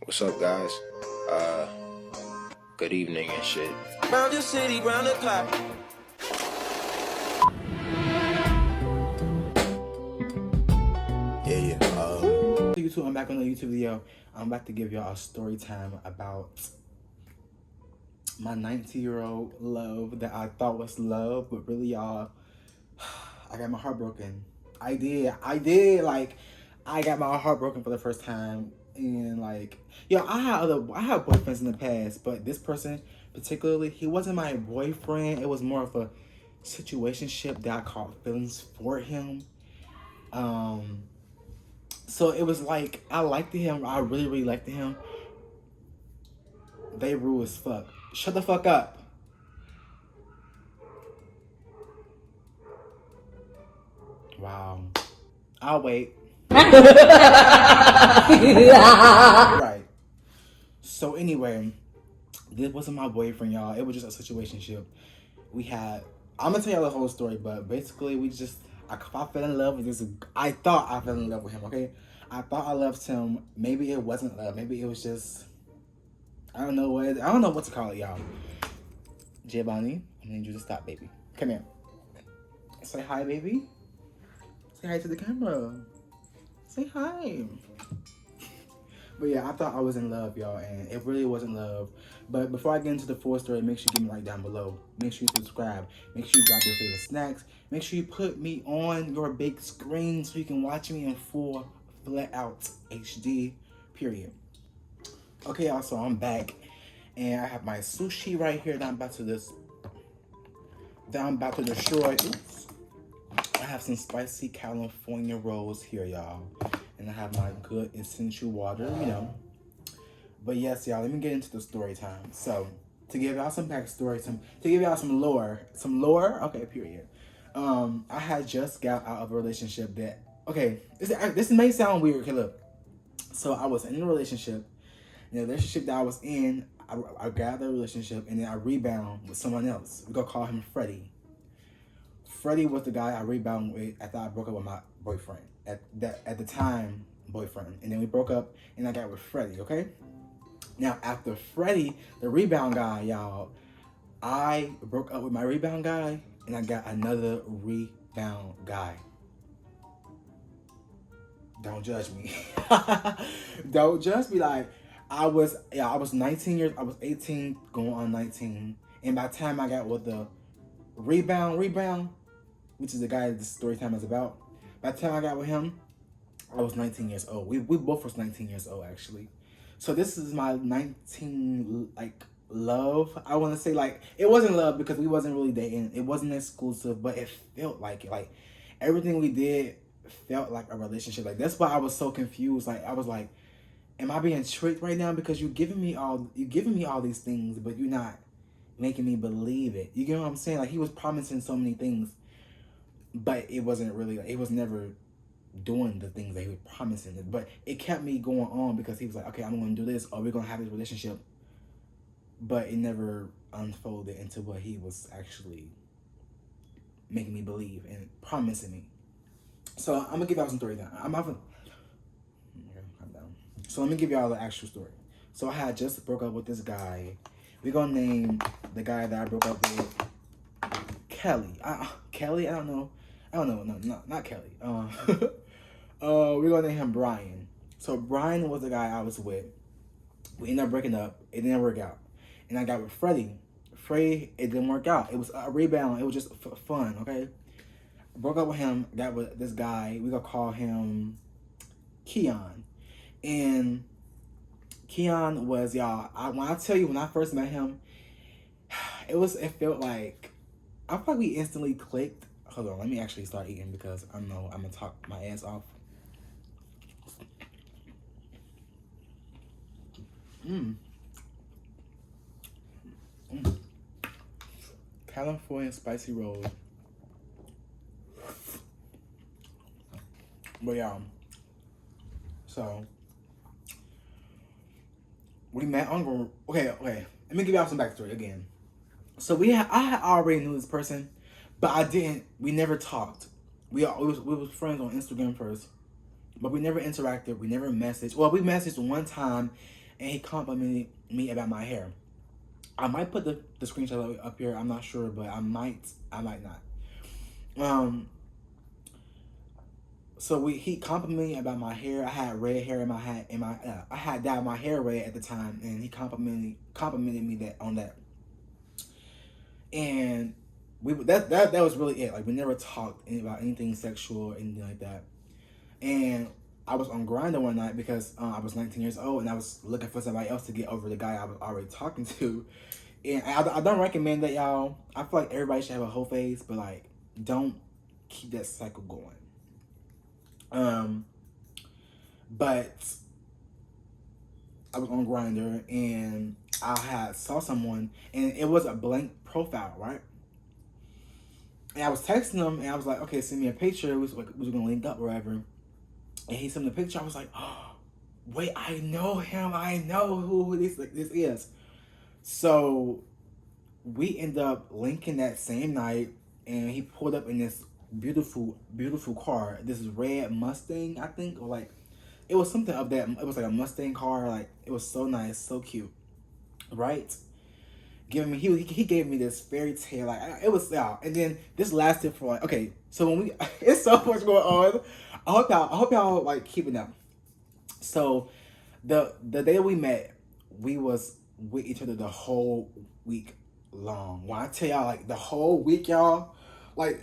What's up, guys? Uh, Good evening and shit. Round the city, round the clock. YouTube, I'm back on the YouTube video. I'm about to give y'all a story time about my 19-year-old love that I thought was love, but really, y'all, I got my heart broken. I did. Like, I got my heart broken for the first time, and like, I had boyfriends in the past, but this person particularly, he wasn't my boyfriend. It was more of a situationship that I caught feelings for him. So it was like I liked him. I really, really liked him. They rude as fuck. Shut the fuck up. Wow. I'll wait. Right. So anyway, this wasn't my boyfriend, y'all. It was just a situationship. I'm gonna tell y'all the whole story, but basically I fell in love with this. I thought I fell in love with him, okay? I thought I loved him. Maybe it wasn't love. Maybe it was just, I don't know what to call it, y'all. Giovanni, I need you to stop, baby. Come here. Say hi, baby. Say hi to the camera. Say hi. But yeah, I thought I was in love, y'all, and it really wasn't love. But before I get into the full story, make sure you give me a like down below. Make sure you subscribe. Make sure you drop your favorite snacks. Make sure you put me on your big screen so you can watch me in full, flat out HD, period. Okay, y'all, so I'm back. And I have my sushi right here that I'm about to destroy. Oops. I have some spicy California rolls here, y'all. And I have my good essential water, But yes, y'all, let me get into the story time. So, to give y'all some backstory, to give y'all some lore, okay, period. I had just got out of a relationship that, okay, this may sound weird, okay, look. So I was in a relationship. In the relationship that I was in, I got the relationship, and then I rebound with someone else. We're gonna call him Freddie. Freddie was the guy I rebounded with after I broke up with my boyfriend. At the time, boyfriend. And then we broke up, and I got with Freddie, okay? Now, after Freddie, the rebound guy, y'all, I broke up with my rebound guy, and I got another rebound guy. Don't judge me. Don't judge me. Like, I was 19 years, I was 18 going on 19. And by the time I got with the rebound, which is the guy that the story time is about, by the time I got with him, I was 19 years old. We both was 19 years old, actually. So this is my 19, like, love. I want to say, like, it wasn't love because we wasn't really dating. It wasn't exclusive, but it felt like it. Like, everything we did felt like a relationship. Like, that's why I was so confused. Like, I was like, am I being tricked right now? Because you're giving me all these things, but you're not making me believe it. You get what I'm saying? Like, he was promising so many things, but it wasn't really, like, it was never doing the things that he was promising. But it kept me going on because he was like, okay, I'm going to do this, or we're going to have this relationship. But it never unfolded into what he was actually making me believe and promising me. So I'm going to give y'all some story now. Okay, calm down. So let me give y'all the actual story. So I had just broke up with this guy. We're going to name the guy that I broke up with Kelly. Kelly? I don't know. No, not Kelly. We're going to name him Brian. So Brian was the guy I was with. We ended up breaking up. It didn't work out. And I got with Freddie. Freddie, it didn't work out. It was a rebound. It was just fun, okay? I broke up with him. Got with this guy. We're going to call him Keon. And Keon was, y'all, when I tell you, when I first met him, it felt like, I feel like we instantly clicked. Hold on, let me actually start eating because I know I'm going to talk my ass off. California spicy rolls. But yeah, so we met on, okay, let me give y'all some backstory again. So I already knew this person, but we never talked. We was friends on Instagram first, but we never interacted. We never messaged. Well, we messaged one time and he complimented me about my hair. I might put the screenshot up here. I'm not sure, but I might not. Um, so he complimented me about my hair. I had red hair in my hat, I had dyed my hair red at the time, and he complimented me that on that. And that was really it. Like we never talked about anything sexual or anything like that. And I was on Grindr one night because I was 19 years old and I was looking for somebody else to get over the guy I was already talking to. And I don't recommend that, y'all. I feel like everybody should have a whole phase, but like, don't keep that cycle going. But I was on Grindr and I had saw someone and it was a blank profile, right? And I was texting him and I was like, okay, send me a picture. We was gonna link up or whatever. And he sent me the picture. I was like, oh, wait, I know him. I know who this is. So we end up linking that same night, and he pulled up in this beautiful, beautiful car. This red Mustang, I think, or like, it was something of that. It was like a Mustang car. Like, it was so nice, so cute, right? He gave me this fairy tale. Like, it was and then this lasted for like, okay. So when we, it's so much going on. I hope y'all like keeping up. So the day we met, we was with each other the whole week long. When I tell y'all, like the whole week, y'all, like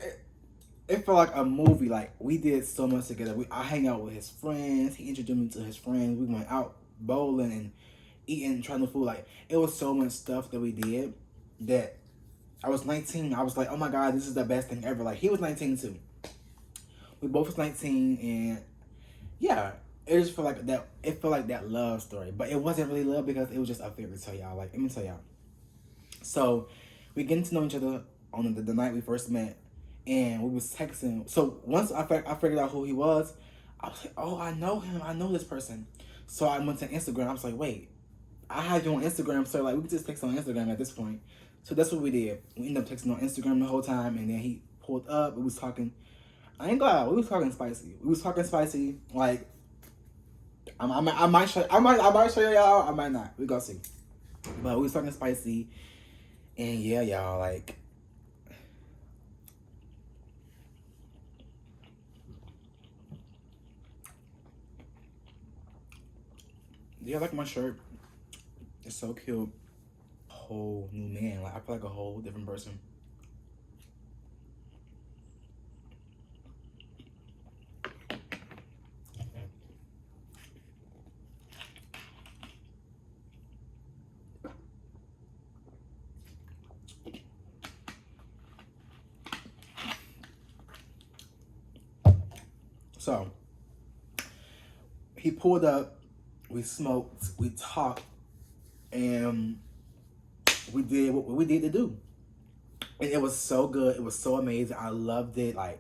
it felt like a movie. Like we did so much together. I hang out with his friends. He introduced me to his friends. We went out bowling and eating, trying to food. Like it was so much stuff that we did that I was 19. I was like, oh my god, this is the best thing ever. Like he was 19 too. We both was 19, and yeah, it just felt like that. It felt like that love story, but it wasn't really love because it was just a fairy tale, y'all. Like let me tell y'all. So we getting to know each other on the night we first met, and we was texting. So once I figured out who he was, I was like, oh, I know him. I know this person. So I went to Instagram. I was like, wait, I had you on Instagram, so like we could just text on Instagram at this point. So that's what we did. We ended up texting on Instagram the whole time, and then he pulled up. We was talking. I ain't glad we was talking spicy. We was talking spicy. Like I might show y'all. I might not. We gonna see. But we was talking spicy, and yeah, y'all like. Yeah, I like my shirt. It's so cute. Whole new man. Like I feel like a whole different person. So he pulled up, we smoked, we talked, and we did what we did to do. And it was so good. It was so amazing. I loved it. Like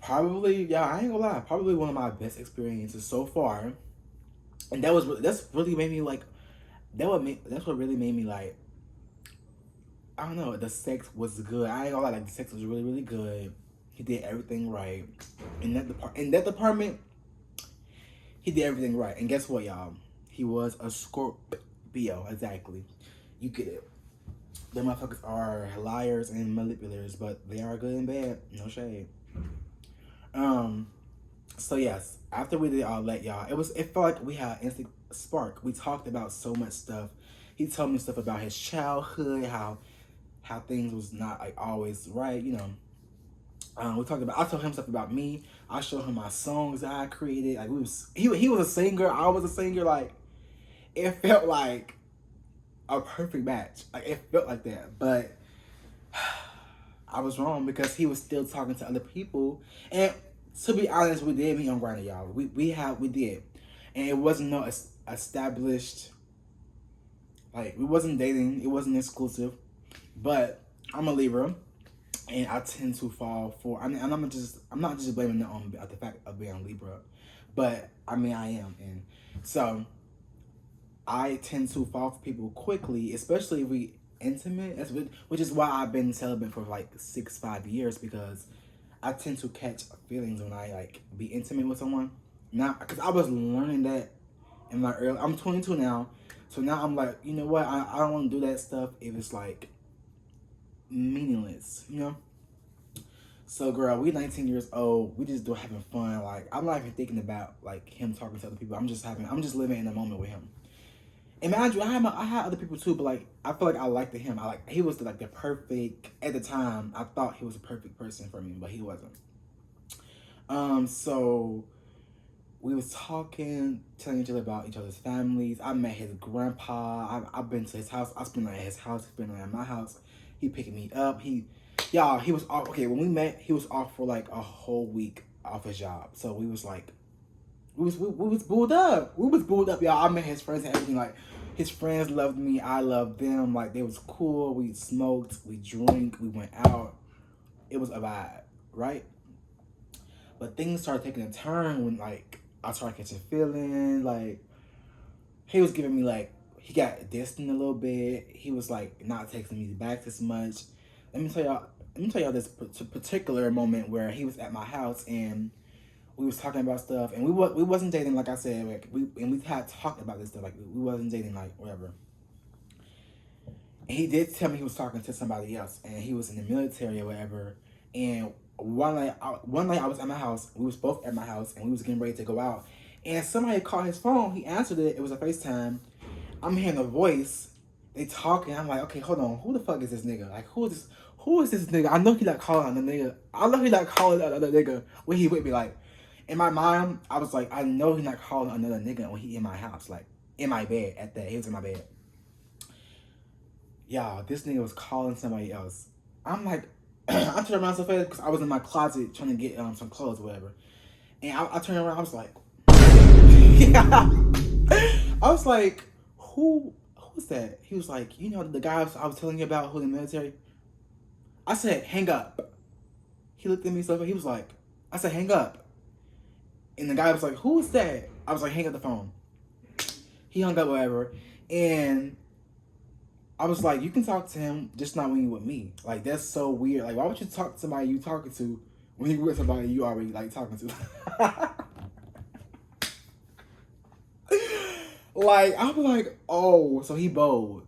probably, yeah, I ain't gonna lie, probably one of my best experiences so far. And that's really made me like that's what really made me like, I don't know, the sex was good. I ain't gonna lie, like the sex was really, really good. He did everything right. In that department, he did everything right. And guess what, y'all? He was a Scorpio, exactly. You get it. The motherfuckers are liars and manipulators, but they are good and bad. No shade. So yes, after we did all that, y'all, it felt like we had an instant spark. We talked about so much stuff. He told me stuff about his childhood, how things was not like always right, you know. I told him stuff about me. I showed him my songs that I created. Like he was a singer, I was a singer. Like it felt like a perfect match. Like it felt like that, but I was wrong because he was still talking to other people. And to be honest, we did meet on Grindr, y'all. We did, and it wasn't no established. Like we wasn't dating. It wasn't exclusive. But I'm a Libra, and I tend to fall for. I mean, and I'm not just blaming it on the fact of being a Libra, but I mean I am, and so I tend to fall for people quickly, especially if we intimate. Which is why I've been celibate for like 5 years, because I tend to catch feelings when I like be intimate with someone. Now, because I was learning that in my early. I'm 22 now, so now I'm like, you know what? I don't want to do that stuff if it's like meaningless, you know. So, girl, we 19 years old. We just do having fun. Like, I'm not even thinking about like him talking to other people. I'm just living in the moment with him. And mind you, I had other people too, but like I feel like I liked him. He was like the perfect at the time. I thought he was a perfect person for me, but he wasn't. So we was talking, telling each other about each other's families. I met his grandpa. I've been to his house. I spent the night at his house. He's been the night at my house. He picked me up. He was off. Okay, when we met, he was off for like a whole week off his job. So we was like, we was booed up. We was booed up, y'all. I met his friends and everything. Like, his friends loved me. I loved them. Like, they was cool. We smoked. We drank. We went out. It was a vibe, right? But things started taking a turn when like I started catching feelings. Like, he was giving me like he got distant a little bit. He was like not texting me back as much. Let me tell y'all. Let me tell y'all this particular moment where he was at my house and we was talking about stuff, and we wasn't dating, like I said. Like, we had talked about this stuff. Like, we wasn't dating, like, whatever. And he did tell me he was talking to somebody else, and he was in the military or whatever. And one night I was at my house. We was both at my house, and we was getting ready to go out. And somebody called his phone. He answered it. It was a FaceTime. I'm hearing a voice. They talking. I'm like, okay, hold on. Who the fuck is this nigga? Like, who is this? Who is this nigga? I know he like calling another nigga. I know he like calling another nigga when he with me. Like, in my mind, I was like, I know he's not calling another nigga when he in my house, like in my bed at that. He was in my bed. Y'all, this nigga was calling somebody else. I'm like, I turned around so fast because I was in my closet trying to get some clothes or whatever. And I turned around, I was like, yeah. I was like, who's that? He was like, you know, the guy I was telling you about who's in the military? I said, hang up. He looked at me so he was like, I said, hang up. And the guy was like, who is that? I was like, hang up the phone. He hung up, whatever. And I was like, you can talk to him, just not when you with me. Like, that's so weird. Like, why would you talk to somebody you talking to when you with somebody you already, like, talking to? Like, I was like, oh, so he bold.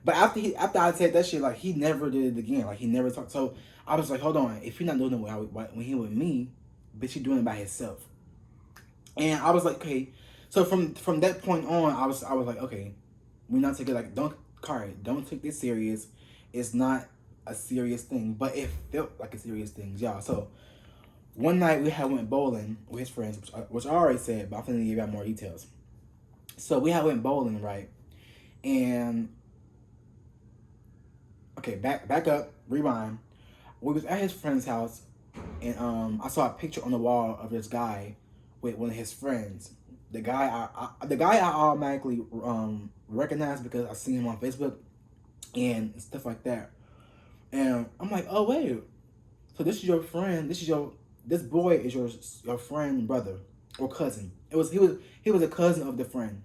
But after I said that shit, like, he never did it again. Like, he never talked. So I was like, hold on. If you're not doing it when he with me, bitch, you doing it by himself. And I was like, okay. So from that point on, I was like, okay, we're not taking like don't take this serious. It's not a serious thing, but it felt like a serious thing, y'all. So one night we had went bowling with his friends, which I already said, but I'm gonna give y'all more details. So we had went bowling, right? And okay, back up, rewind. We was at his friend's house, and I saw a picture on the wall of this guy with one of his friends. The guy I automatically recognized because I seen him on Facebook and stuff like that. And I'm like, oh wait, so this is your friend. This boy is your friend, brother, or cousin. He was a cousin of the friend,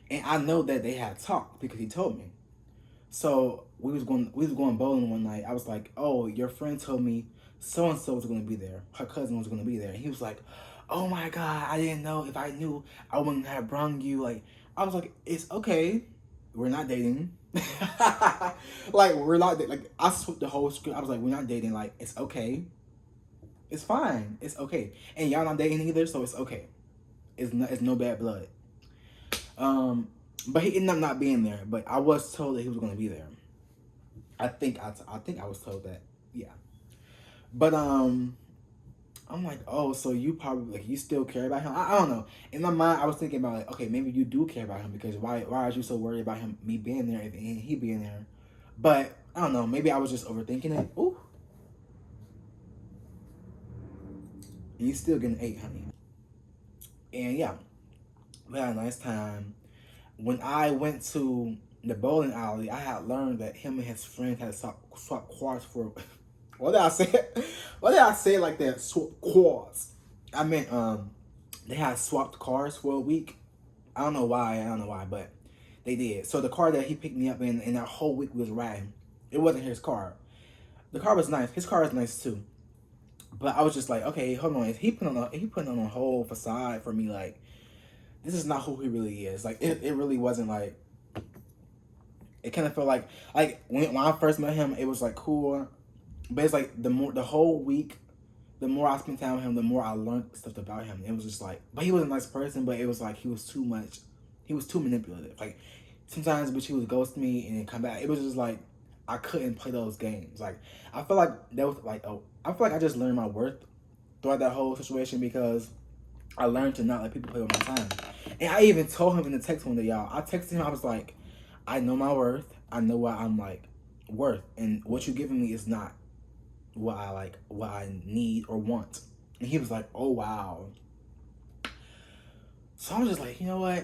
and I know that they had talked because he told me. So we was going bowling one night. I was like, oh, your friend told me so and so was going to be there. Her cousin was going to be there. And he was like, oh my God, I didn't know. If I knew, I wouldn't have brung you. Like, I was like, it's okay. We're not dating. Like, we're not like I swooped the whole script. I was like, we're not dating. Like, it's okay. It's fine. It's okay. And y'all not dating either, so it's okay. It's no bad blood. But he ended up not being there. But I was told that he was going to be there. I think I was told that. Yeah. But I'm like, oh, so you probably like you still care about him? I don't know. In my mind, I was thinking about like, okay, maybe you do care about him because why are you so worried about me being there and he being there? But I don't know. Maybe I was just overthinking it. Ooh. And you still getting 8, honey. And yeah, we had a nice time. When I went to the bowling alley, I had learned that him and his friend had swapped cards for. What did I say? What did I say like that? Swap quads. I meant they had swapped cars for a week. I don't know why, but they did. So the car that he picked me up in that whole week was riding. It wasn't his car. The car was nice. His car is nice too. But I was just like, okay, hold on. Is he putting on a whole facade for me? Like, this is not who he really is. Like it really wasn't like. It kind of felt like when I first met him, it was like cool, but it's like the whole week, the more I spent time with him, the more I learned stuff about him. It was just like, but he was a nice person, but it was like he was too much. He was too manipulative. Like sometimes, but he would ghost me and then come back. It was just like I couldn't play those games. Like I feel like that was like I feel like I just learned my worth throughout that whole situation because I learned to not let people play with my time. And I even told him in the text one day, y'all. I texted him. I was like, I know my worth. I know what I'm like worth, and what you're giving me is not what I like, what I need or want. And he was like, oh wow. So I was just like, you know what?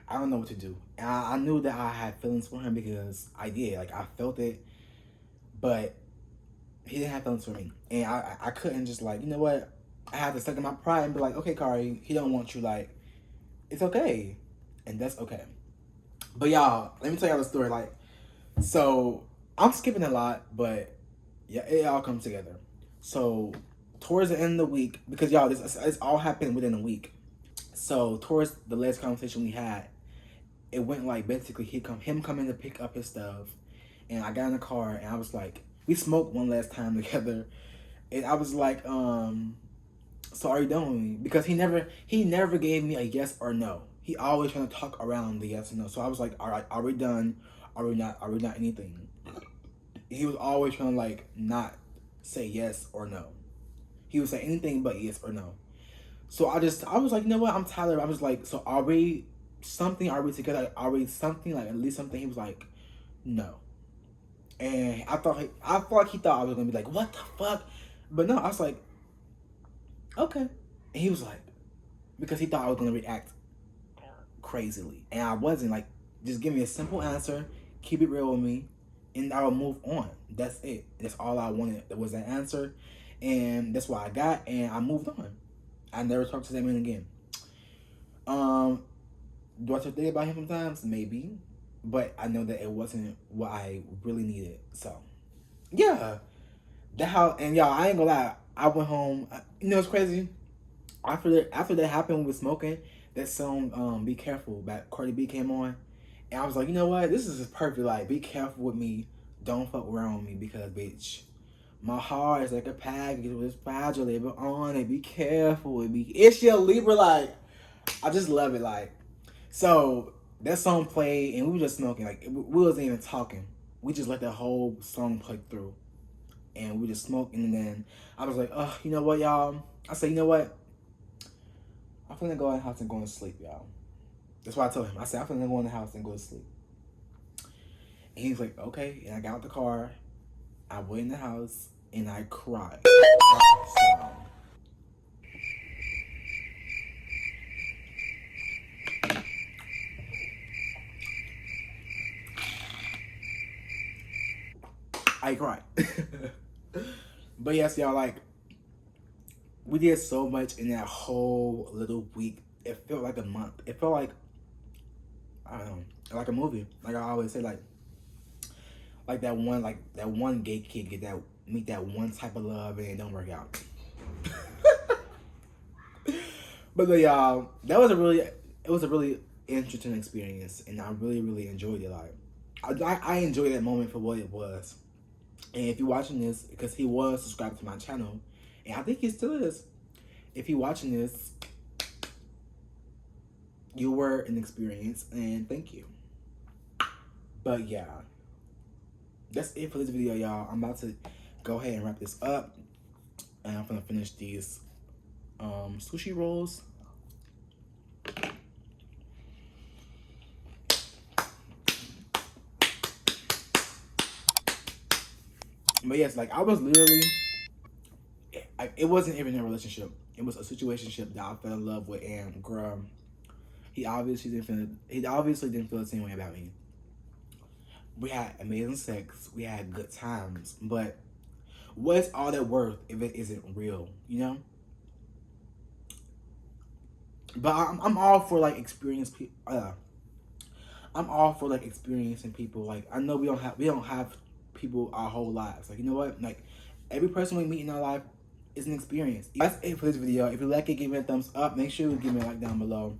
I don't know what to do. And I knew that I had feelings for him because I did. Like I felt it, but he didn't have feelings for me, and I couldn't just like, you know what? I had to suck in my pride and be like, okay, Kari, he don't want you. Like it's okay, and that's okay. But y'all, let me tell y'all the story. Like, so I'm skipping a lot, but yeah, it all comes together. So towards the end of the week, because y'all, this all happened within a week. So towards the last conversation we had, it went like basically him coming to pick up his stuff, and I got in the car and I was like, we smoked one last time together, and I was like, so are you done with me? Because he never gave me a yes or no. He always trying to talk around the yes or no. So I was like, all right, are we done? Are we not? Are we not anything? He was always trying to like not say yes or no. He would say anything but yes or no. So I was like, you know what? I'm tired. I was like, so are we something? Are we together? Are we something? Like at least something? He was like, no. And I felt like he thought I was gonna be like, what the fuck? But no, I was like, okay. And he was like, because he thought I was gonna react crazily, and I wasn't. Like, just give me a simple answer, keep it real with me, and I will move on. That's it. That's all I wanted. Was that answer, and that's what I got, and I moved on. I never talked to that man again. Do I still think about him sometimes? Maybe, but I know that it wasn't what I really needed. So, yeah, that how. And y'all, I ain't gonna lie. I went home. You know, it's crazy. After that happened with smoking, that song "Be Careful" that Cardi B came on, and I was like, you know what? This is just perfect. Like, be careful with me. Don't fuck around with me because, bitch, my heart is like a package with fragile label on it. Be careful with me. It's your Libra. Like, I just love it. Like, so that song played, and we were just smoking. Like, we wasn't even talking. We just let that whole song play through, and we just smoked. And then I was like, oh, you know what, y'all? I said, you know what? I'm finna go in the house and go to sleep, y'all. That's what I told him. I said, I'm finna go in the house and go to sleep. And he was like, okay. And I got out the car. I went in the house and I cried. So, I cried. But yes, y'all, like, we did so much in that whole little week. It felt like a month. It felt like, I don't know, like a movie. Like I always say, like that one gay kid get that meet that one type of love and it don't work out. But y'all, that was a really interesting experience, and I really enjoyed it. Like, I enjoyed that moment for what it was. And if you're watching this, because he was subscribed to my channel, and I think he still is. If you're watching this, you were an experience, and thank you. But yeah, that's it for this video, y'all. I'm about to go ahead and wrap this up, and I'm gonna finish these sushi rolls. But yes, like I was literally, it wasn't even a relationship. It was a situationship that I fell in love with, and girl, he obviously didn't feel the same way about me. We had amazing sex, we had good times, but what's all that worth if it isn't real, you know? But I'm all for like I'm all for like experiencing people. Like I know we don't have people our whole lives. Like, you know what? Like every person we meet in our life is an experience. That's it for this video. If you like it, give me a thumbs up. Make sure you give me a like down below.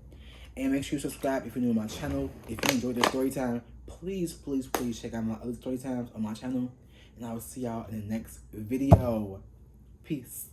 And make sure you subscribe if you're new to my channel. If you enjoyed this story time, please, please, please check out my other story times on my channel. And I will see y'all in the next video. Peace.